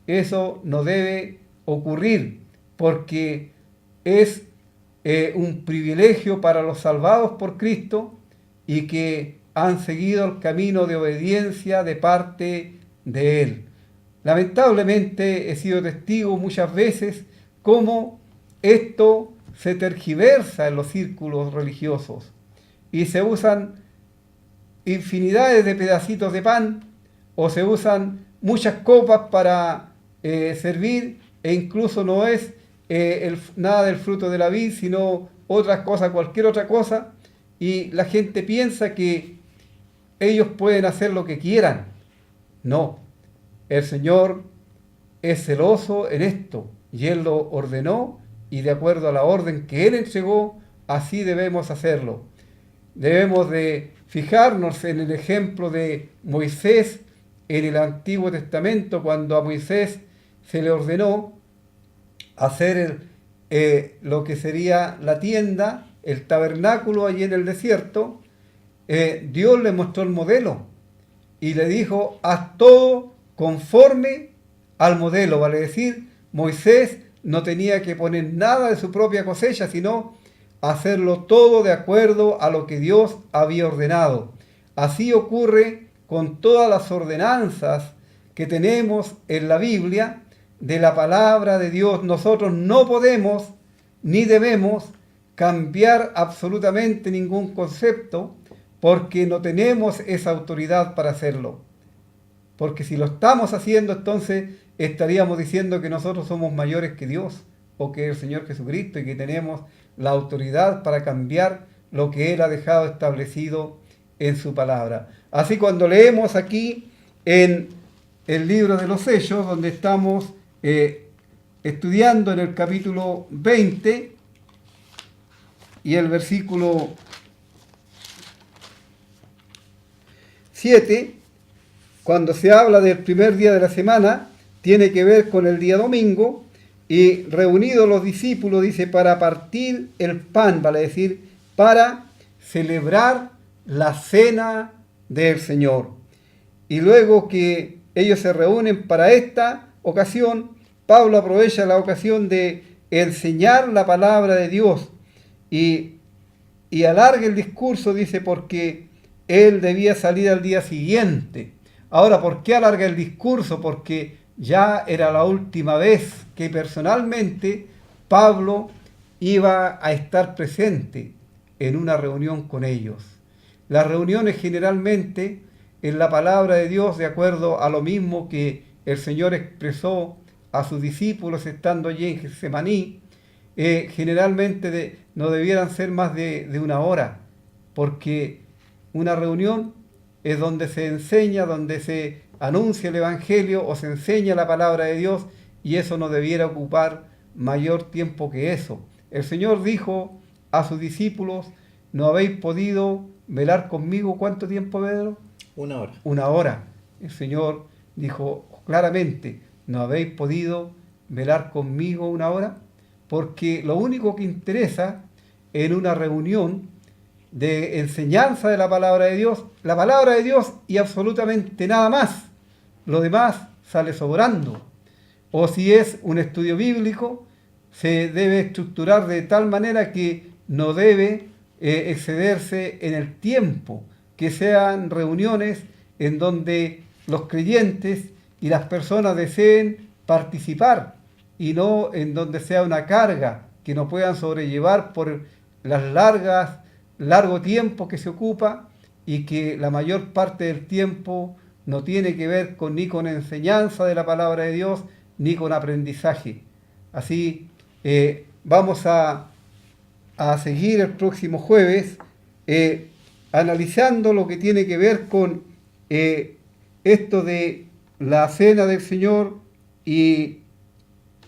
Eso no debe ocurrir porque es un privilegio para los salvados por Cristo y que han seguido el camino de obediencia de parte de Él. Lamentablemente he sido testigo muchas veces cómo esto se tergiversa en los círculos religiosos y se usan infinidades de pedacitos de pan o se usan muchas copas para servir, e incluso no es nada del fruto de la vid, sino otras cosas, cualquier otra cosa, y la gente piensa que ellos pueden hacer lo que quieran. No, el Señor es celoso en esto y Él lo ordenó, y de acuerdo a la orden que Él entregó, así debemos hacerlo. Debemos de fijarnos en el ejemplo de Moisés en el Antiguo Testamento, cuando a Moisés se le ordenó hacer lo que sería la tienda, el tabernáculo allí en el desierto. Dios le mostró el modelo y le dijo: haz todo conforme al modelo. Vale decir, Moisés no tenía que poner nada de su propia cosecha, sino hacerlo todo de acuerdo a lo que Dios había ordenado. Así ocurre con todas las ordenanzas que tenemos en la Biblia de la palabra de Dios. Nosotros no podemos ni debemos cambiar absolutamente ningún concepto porque no tenemos esa autoridad para hacerlo. Porque si lo estamos haciendo, entonces estaríamos diciendo que nosotros somos mayores que Dios o que el Señor Jesucristo y que tenemos la autoridad para cambiar lo que Él ha dejado establecido en su palabra. Así, cuando leemos aquí en el libro de los Hechos, donde estamos estudiando en el capítulo 20 y el versículo 7, cuando se habla del primer día de la semana, tiene que ver con el día domingo, y reunidos los discípulos, dice, para partir el pan, vale decir, para celebrar la cena del Señor. Y luego que ellos se reúnen para esta ocasión, Pablo aprovecha la ocasión de enseñar la palabra de Dios y alarga el discurso, dice, porque él debía salir al día siguiente. Ahora, ¿por qué alarga el discurso? Porque ya era la última vez que personalmente Pablo iba a estar presente en una reunión con ellos. Las reuniones generalmente en la palabra de Dios, de acuerdo a lo mismo que el Señor expresó a sus discípulos estando allí en Getsemaní, generalmente no debieran ser más de una hora, porque una reunión es donde se enseña, donde se anuncia el Evangelio o se enseña la palabra de Dios, y eso no debiera ocupar mayor tiempo que eso. El Señor dijo a sus discípulos: ¿no habéis podido velar conmigo cuánto tiempo, Pedro? 1 hora. 1 hora. El Señor dijo claramente: ¿no habéis podido velar conmigo 1 hora? Porque lo único que interesa en una reunión de enseñanza de la palabra de Dios y absolutamente nada más. Lo demás sale sobrando. O si es un estudio bíblico, se debe estructurar de tal manera que no debe excederse en el tiempo, que sean reuniones en donde los creyentes y las personas deseen participar, y no en donde sea una carga que no puedan sobrellevar por largo tiempo que se ocupa, y que la mayor parte del tiempo no tiene que ver ni con enseñanza de la palabra de Dios, ni con aprendizaje. Así vamos a seguir el próximo jueves analizando lo que tiene que ver con esto de la cena del Señor y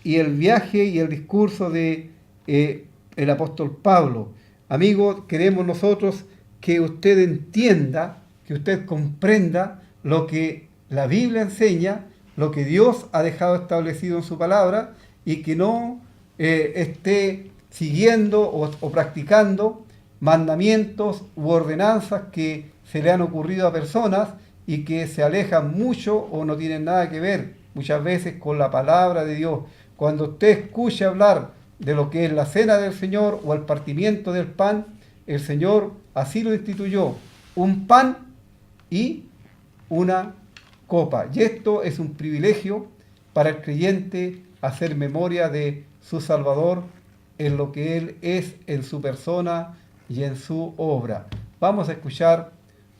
el viaje y el discurso de el apóstol Pablo. Amigos, queremos nosotros que usted entienda, que usted comprenda lo que la Biblia enseña, lo que Dios ha dejado establecido en su palabra, y que no esté siguiendo o practicando mandamientos u ordenanzas que se le han ocurrido a personas y que se alejan mucho o no tienen nada que ver muchas veces con la palabra de Dios. Cuando usted escuche hablar de lo que es la cena del Señor o el partimiento del pan, el Señor así lo instituyó: un pan y una copa. Y esto es un privilegio para el creyente, hacer memoria de su Salvador en lo que Él es en su persona y en su obra. Vamos a escuchar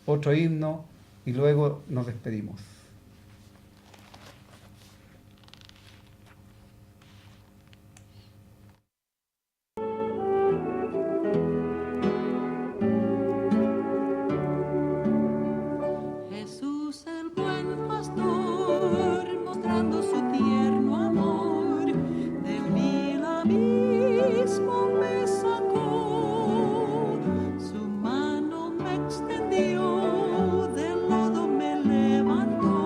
otro himno y luego nos despedimos. Jesús el buen pastor, mostrando su tierno amor, del vil abismo me sacó, su mano me extendió, del lodo me levantó.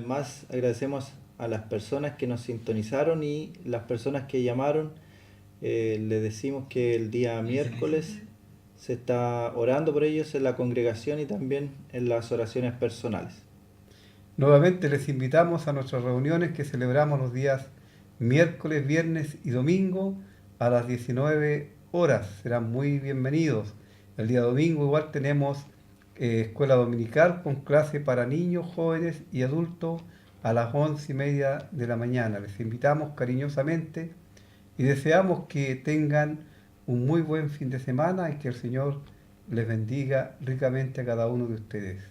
más agradecemos a las personas que nos sintonizaron y las personas que llamaron. Les decimos que el día miércoles se está orando por ellos en la congregación y también en las oraciones personales. Nuevamente les invitamos a nuestras reuniones que celebramos los días miércoles, viernes y domingo a las 19 horas. Serán muy bienvenidos. El día domingo igual tenemos escuela dominical con clase para niños, jóvenes y adultos a las 11:30 de la mañana. Les invitamos cariñosamente y deseamos que tengan un muy buen fin de semana y que el Señor les bendiga ricamente a cada uno de ustedes.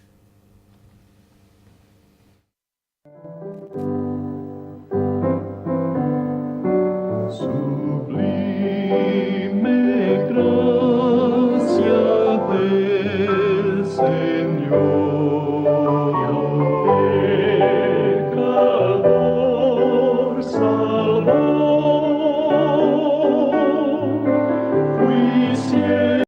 Sublime gracia del Señor.